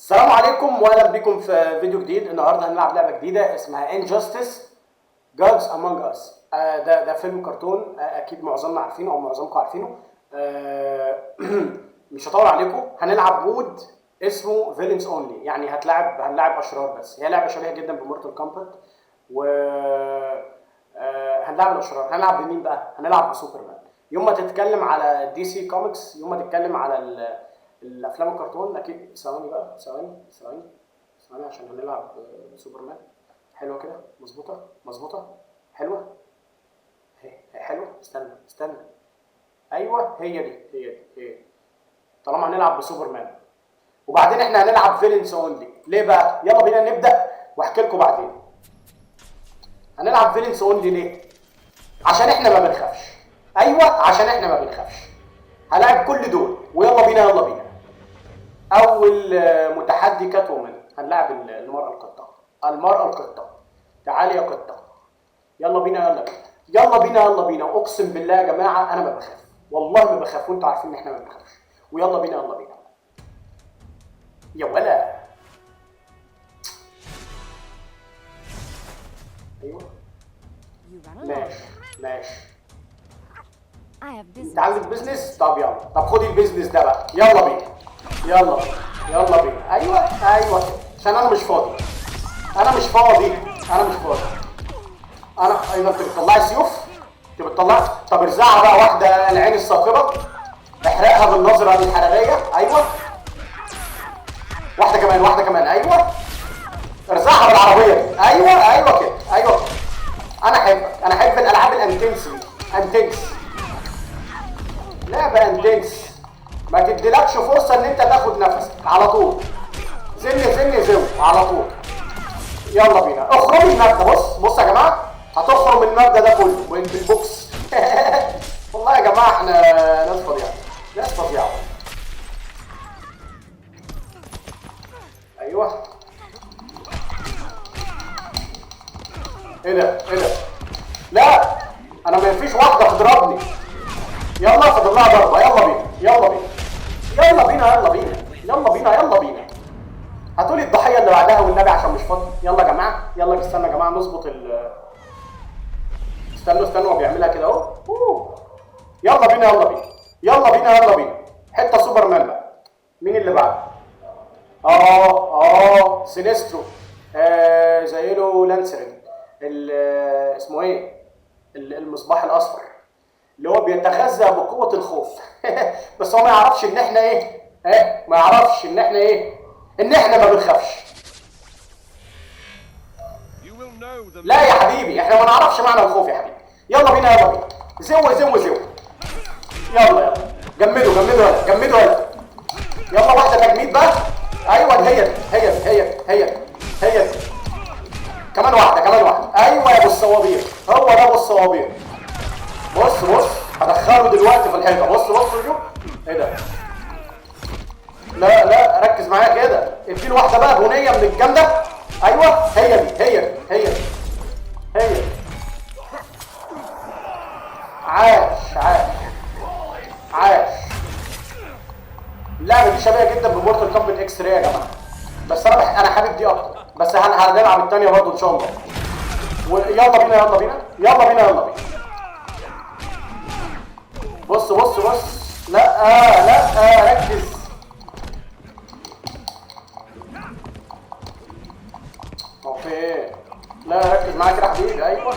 السلام عليكم واهلا بكم في فيديو جديد. النهارده هنلعب لعبه جديده اسمها Injustice Gods Among Us. ده فيلم كرتون، اكيد معظمنا عارفينه او معظمكم عارفينه. مش هطول عليكم. هنلعب مود اسمه فيلنز اونلي، يعني هنلعب اشرار بس. هي لعبه شبيهه جدا بمورتال كومبات و هنلعب الاشرار. هنلعب بمين بقى؟ هنلعب بسوبرمان. يوم ما تتكلم على دي سي كوميكس، يوم ما تتكلم على الافلام الكرتون، اكيد ثواني بقى، ثواني عشان هنلعب سوبرمان. حلوه كده، مظبوطه حلوه. حلوه. استنى. ايوه، هي دي. طالما هنلعب بسوبرمان وبعدين احنا هنلعب فيلنز اونلي، ليه بقى؟ يلا بينا نبدا واحكي لكم بعدين. هنلعب فيلنز اونلي ليه؟ عشان احنا ما بنخافش. ايوه، عشان احنا ما بنخافش. هلاعب كل دول ويلا بينا. اول متحدي كات وومن. هنلاعب المرأة القطة. تعالي يا قطة. يلا بينا. اقسم بالله يا جماعة انا ما بخاف، والله ما بخاف، وانتوا عارفين ان احنا ما بنخافش. ويلا بينا. يا ولا. ايوه ماشي. انت عندك بيزنس؟ طب يلا، طب خدي البيزنس ده بقى. يلا بينا. ايوه كده. عشان انا مش فاضي. انا ايضا. انت بتطلعي سيوف؟ طب ارزعها بقى واحده العين الثاقبه. احرقها بالنظره الحراريه. ايوه. واحده كمان. ايوه. ارزعها بالعربيه دي. ايوه كده. انا احب الالعاب الانتنس دي. لعبه انتنس، ما تديلكش فرصه ان انت تاخد نفسك على طول. زو على طول. يلا بينا. اخرج من المبنى. بص يا جماعه، هتخرج من المبنى ده كله بالبوكس. والله يا جماعه احنا ناس فظيعه. ايوه. ايه ده؟ لا، انا ما ينفيش واحده تضربني. يلا فاضل لها ضربه. يلا بينا. هاتولي الضحيه اللي بعدها والنبي عشان مش فاضي. يلا يا جماعه. استنى يا جماعه نظبط استنوا هو بيعملها كده اهو. يلا بينا. حته سوبرمان بقى. مين اللي بعد؟ سينسترو. زي له لانسرين. اسمه ايه؟ المصباح الاصفر اللي هو بيتغذى بقوه الخوف. بس هو ما يعرفش ان احنا ايه؟ ان احنا ما بنخافش. لا يا حبيبي، احنا ما نعرفش معنى الخوف يا حبيبي. يلا بينا. زو. يلا. جمدوا يلا. يلا واحده تجميد بقى. ايوه هي دي. كمان واحده. ايوه يا ابو الصوابير. هو ده ابو الصوابير. بص هدخله دلوقتي في الحيطه. بص شوف. ايه ده؟ لا ركز معايا كده. اديله واحده بقى بنيه من الجامده. ايوه هي دي. عاش. اللعبه دي شبيهه جدا بمورتال كومبات اكس راي يا جماعه، بس انا حابب دي اكتر. بس هنلعب الثانيه برضه ان شاء الله. ويلا بينا. بص. لا ركز. اوكي. لا ركز معايا كده يا حبيبي. ايوه.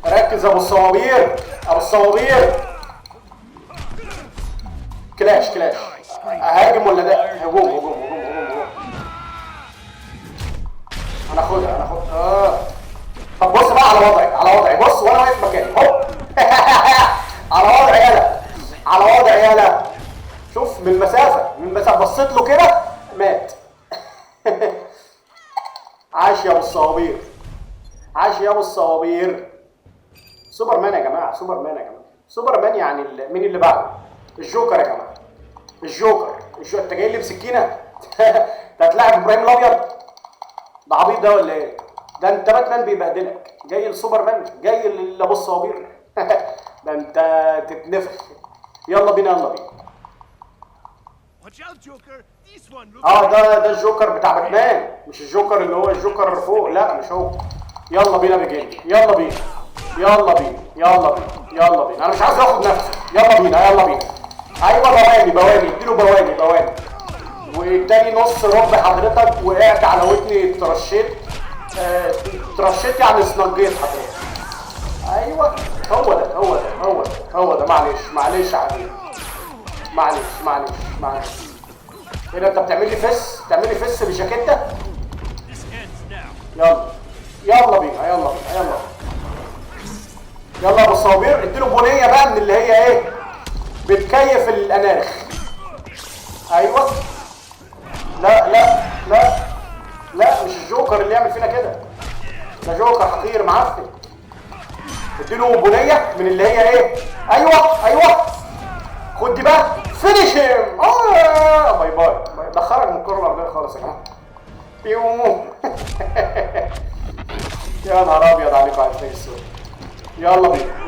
ركز ابو الصوابير. كلاش. اهاجم ولا ده؟ هجوم. هناخدها. طب بص بقى على وضعي. بص وانا واقف مكاني اهو. على وضعي يالا. شوف من مسافه بصيت له كده مات. عاش يا ابو الصوابير. سوبرمان يا جماعه. سوبرمان يعني مين اللي بعده؟ الجوكر يا جماعه. الجوكر. انت جاي لي بسكينه؟ انت هتلاعب ابراهيم الابيض؟ ده عبيط ده ولا ايه؟ ده انت باتمان بيبهدلك، جاي لسوبرمان، جاي لابو الصوابير. ده انت تتنفخ. يلا بينا يلا بينا. ده الجوكر بتاع باتمان، مش الجوكر اللي هو الجوكر فوق، لا مش هو. يلا بينا بيجي، يلا بينا يلا بينا يلا بينا يلا بينا. انا مش عايز اخد نفسي. يلا بينا يلا بينا. ايوه بواني اديله بواني. والتاني نص رب حضرتك، وقعت على ودني اترشيت. اترشيت يعني اسنجيت حضرتك. ايوه هو ده. معلش يا حبيبي. معلش. ايه ده انت بتعمل لي فس بجاكيتة؟ يلا بينا يلا يا ابو الصوابير. اديله بنيه بقى من اللي هي ايه بتكيف الانارخ. ايوه. لا مش الجوكر اللي يعمل فينا كده، ده جوكر حقير معفن. اديله بنيه من اللي هي ايه. ايوه خد دي بقى فينيش هيم. باي ده خرج من الكره الارضيه خالص يا جماعه. بيومو. يا نهار ابيض عليك على الفيس. يلا بينا.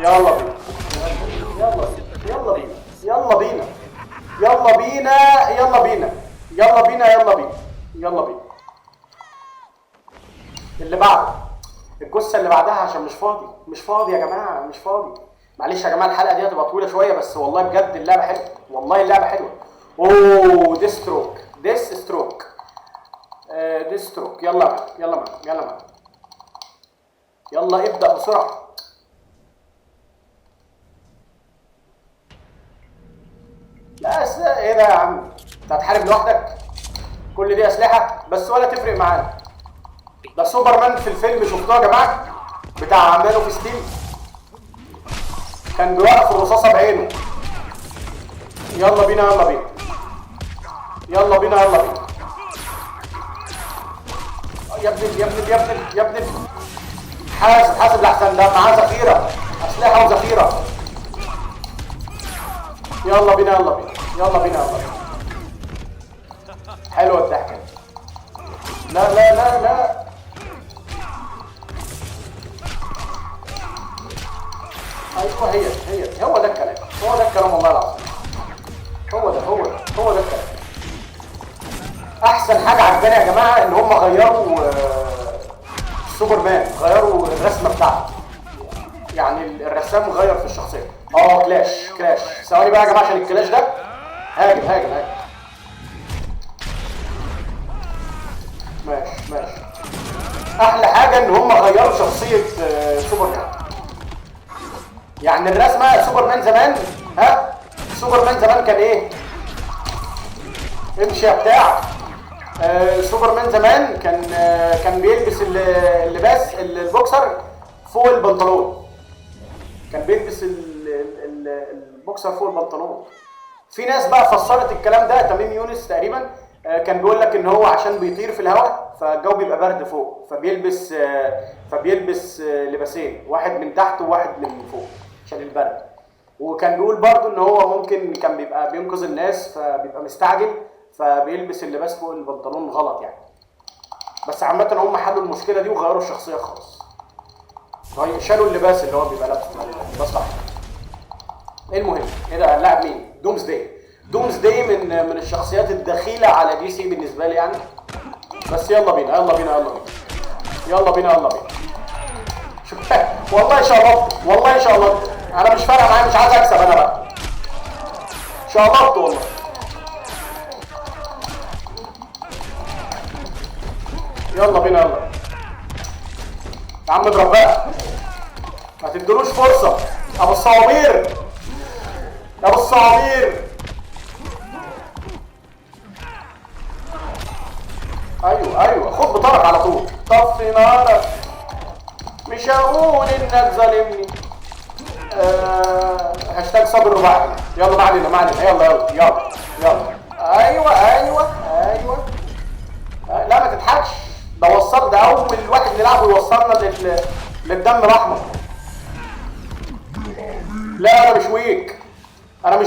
اللي بعده الجثه اللي بعدها، عشان مش فاضي يا جماعه، مش فاضي. معلش يا جماعه الحلقه دي هتبقى طويله شويه، بس والله بجد اللعبه حلوه، والله اللعبه حلوه. اوه ديس ستروك. يلا ابدا بسرعه. لا ايه ده يا عم، انت هتحارب لوحدك؟ كل دي اسلحه بس ولا تفرق معانا. ده سوبرمان في الفيلم شفتوه يا جماعه بتاع مان اوف ستيل، كان بيوقف الرصاصه بعينه. يلا بينا يا ابني حاسب لحسن ده معاه ذخيره اسلحه وذخيره. يلا بينا حلوه الضحكه. لا ايوه هي هو ده الكلام والله العظيم. هو ده الكلام. احسن حاجه عجباني يا جماعه ان هم غيروا سوبرمان، غيروا الرسمه بتاعته، يعني الرسام غير في الشخصيه. كلاش ثواني بقى يا جماعه عشان الكلاش ده. هاجم ماشي. احلى حاجه ان هم غيروا شخصيه سوبرمان. يعني الرسمه سوبرمان زمان كان ايه؟ امشي يا بتاع. سوبرمان زمان كان بيلبس اللباس البوكسر فوق البنطلون، كان بيلبس البوكسر فوق البنطلون. في ناس بقى فسرت الكلام ده، تميم يونس تقريبا كان بيقول لك ان هو عشان بيطير في الهواء فالجو بيبقى برد فوق، فبيلبس لباسين، واحد من تحت وواحد من فوق عشان البرد. وكان بيقول برضو ان هو ممكن كان بيبقى بينقذ الناس فبيبقى مستعجل فبيلبس اللباس فوق البنطلون غلط يعني. بس عامه هم حلوا المشكله دي وغيروا الشخصيه خالص، شالوا اللباس اللي هو بيبقى لابسه ده صح. المهم ايه ده اللاعب مين؟ دومز داي من الشخصيات الدخيله على دي سي بالنسبه لي يعني. بس يلا بينا شوف والله شغلت انا مش فارقه معايا، مش عايز اكسب انا بقى، شغلت والله. يلا بينا يا عم اضرب بقى، ما تدلوش فرصه. ابو الصوابير ايوه خد بطارك على طول. طفي نارك، مش هقول انك ظالمني. هاشتاج صبر رباعي. يلا ما علينا يلا. ايوه لا ما تضحكش، ده اول واحد نلعبه يوصلنا للدم الاحمر. لا انا مش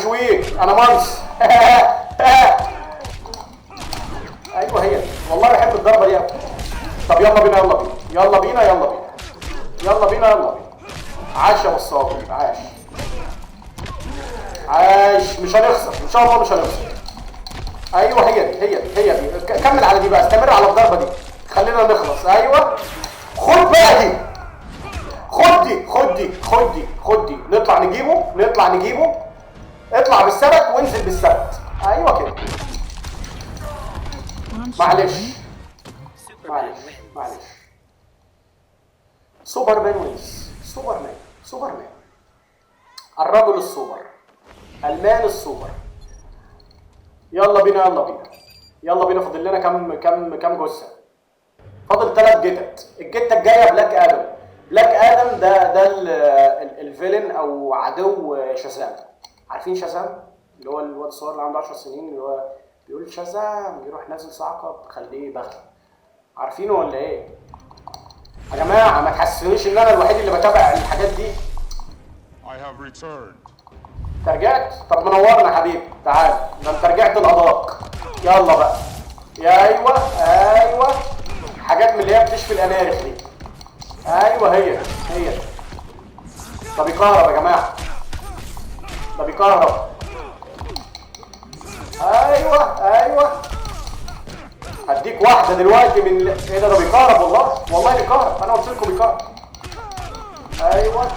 ويك انا مانس. ايوه هي والله بحب الضربه دي قوي. طب يلا بينا عاش يا بصابي عاش. عايش، مش هنخسر ان شاء الله، مش هنخسر. ايوه هي دي، كمل على دي بقى، استمر على الضربه دي، خلينا نخلص. ايوه خد بقى دي، خد دي، نطلع نجيبه، اطلع بالثبت وانزل بالثبت. ايوه كده. معلش سوبرمان وينز. سوبرمان الرجل السوبر، المان السوبر. يلا بينا فاضل لنا كام جثه؟ فاضل 3 جتت. الجته الجايه بلاك ادم ده الفيلن او عدو شازام. عارفين شازام؟ اللي هو الواد الصغير اللي عنده 10 سنين، اللي هو بيقول شازام، يروح نازل صعقه تخليه بغل. عارفينه ولا ايه؟ يا جماعه ما تحسسونيش ان انا الوحيد اللي بتابع الحاجات دي. انت رجعت؟ طب منورنا يا حبيبي، تعال، ده انت رجعت الاداق. يلا بقى. يا ايوه حاجات من اللي هي بتشفي الانارخ دي. ايوه هي ده بيكهرب يا جماعه، ده بيكهرب. ايوه هديك واحده دلوقتي من ايه ده بيكهرب، والله بيكهرب، انا قلت لكم بيكهرب. ايوه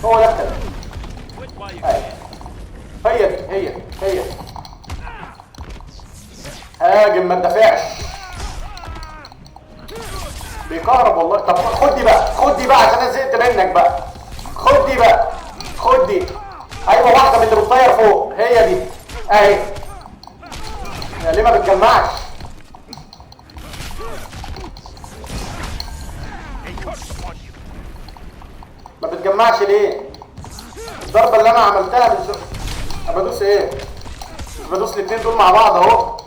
هو ده الكلام. هي هاجم ما تدافعش، بيكهرب والله. طب خد دي بقى عشان انا زهقت منك بقى. خد دي. ايوه واحده من اللي بتطير فوق، هي دي اهي. يا ليه ما بتجمعش؟ ما بتجمعش ليه؟ الضربه اللي انا عملتها بدوس ايه؟ بدوس الاثنين دول مع بعض اهو.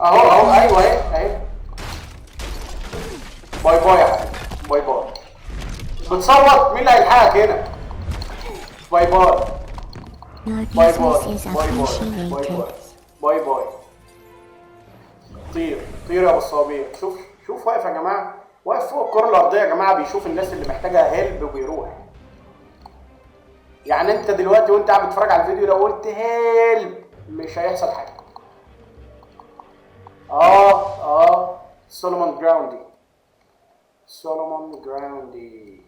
ايوه اهي. باي يا حبيبي، باي. بتصوت، مين اللي هيلحقك هنا؟ باي. طير يا ابو الصوابير. شوف واقف يا جماعه، واقف فوق الكره الارضيه يا جماعه، بيشوف الناس اللي محتاجه هيلب وبيروح. يعني انت دلوقتي وانت قاعد بتتفرج على الفيديو لو قلت هيلب مش هيحصل حاجه. سولومون جراوندي.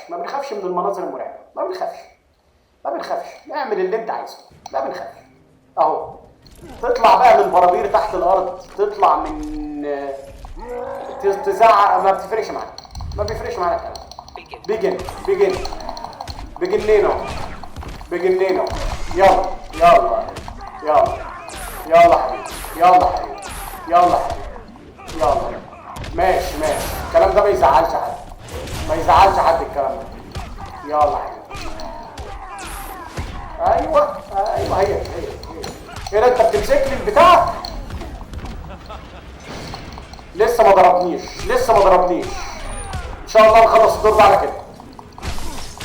ما بنخافش من المناظر المرعبه، ما بنخافش، نعمل اللي انت عايزه، ما بنخافش. اهو تطلع بقى من برابير تحت الارض، تطلع من تزعق، ما بيفرقش معانا الكلام. بيجنينو. يلا حبيبي. ماشي. الكلام ده ما يزعلش حد، الكلام ده. يلا حبيبي. ايوه هي. ايه ده انت بتمسك لي البتاع؟ لسه ما ضربنيش. ان شاء الله نخلص الدور ده على كده،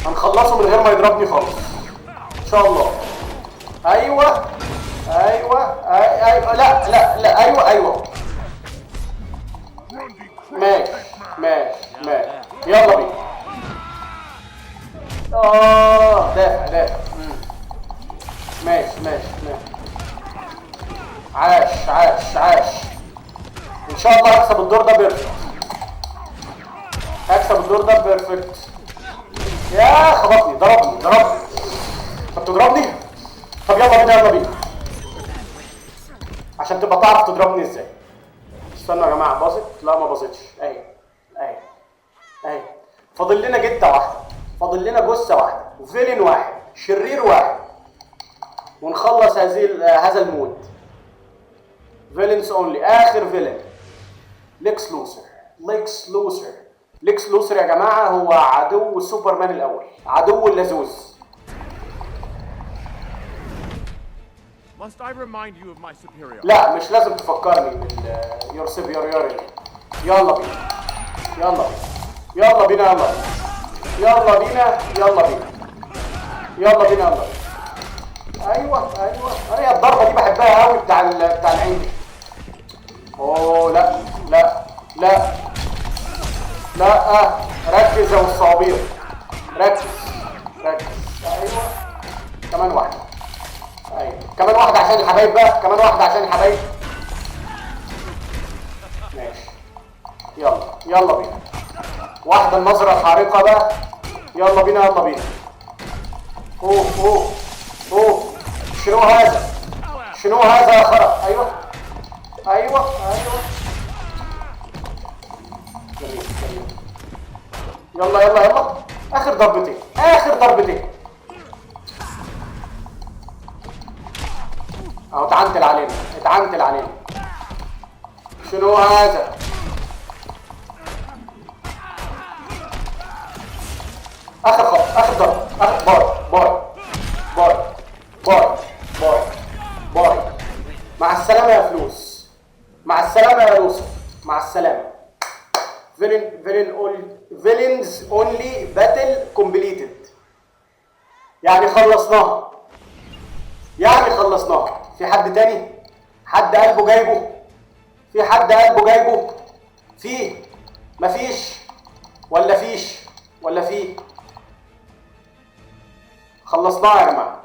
هنخلصه من غير ما يضربني خالص ان شاء الله. ايوه لا ايوه ماشي. يلا بينا. دافع. ماشي. عاش. ان شاء الله هكسب الدور ده بيرفكت. يا خبطني، ضربني. طب تضربني؟ طب يلا بينا عشان تبقى تعرف تضربني ازاي. استنوا يا جماعه، باظت؟ لا ما باظتش. اهي. فاضل لنا جته واحده، فاضل لنا جثه واحده، فيلن واحد، شرير واحد، ونخلص هذا المود. فيلنز اونلي. اخر فيلن ليكس لوثر يا جماعه هو عدو سوبرمان الاول، عدو اللزوز. لا مش لازم تفكرني باليور سيفيور. يلا بينا. ايوه انا الضربه دي بحبها قوي، بتاع العين دي. اوه لا ركز يا الصوابير، ركز ركز. ايوه كمان واحده. ايوه كمان واحده عشان الحبايب بقى، كمان واحده عشان الحبايب. ماشي يلا يلا بينا. واحده النظره الحارقه بقى. يلا بينا يلا بينا. اوه اوه اوه. شنو هذا؟ شنو هذا يا خرا؟ ايوه ايوه ايوه. جميل جميل. يلا يلا يلا. اخر ضربتين اخر ضربتين. اهو اتعنتل علينا اتعنتل علينا. شنو هذا؟ اخر خط اخر ضرب اخر. باي باي باي باي باي باي. مع السلامه يا فلوس، مع السلامه يا روسو، مع السلامه. villains only battle completed. يعني خلصناها، يعني خلصناها. في حد تاني؟ حد قلبه جايبه؟ في حد قلبه جايبه؟ في؟ مفيش؟ ولا فيش؟ ولا في؟ خلصناها يا جماعه.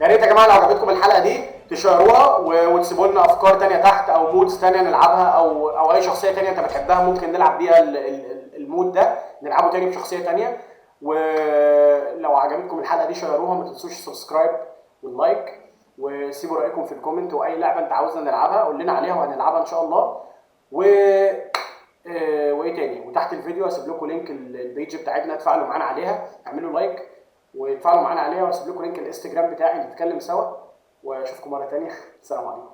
يا ريت يا جماعه لو عجبتكم الحلقه دي تشيروها وتسيبوا لنا افكار تانية تحت او مودز تانية نلعبها، او اي شخصيه تانية انت بتحبها ممكن نلعب بيها المود ده، نلعبه تاني بشخصيه تانية. ولو عجبتكم الحلقه دي شيروها، ما تنسوش السبسكرايب واللايك، وسيبوا رايكم في الكومنت، واي لعبه انت عاوزنا نلعبها قول لنا عليها وهنلعبها ان شاء الله. وايه تاني؟ وتحت الفيديو هسيب لكم لينك البيج بتاعتنا، تفاعلوا معانا عليها، اعملوا لايك وتفاعلوا معانا عليها، واسيب لكم لينك الانستجرام بتاعي نتكلم سوا. واشوفكم مره ثانيه. السلام عليكم.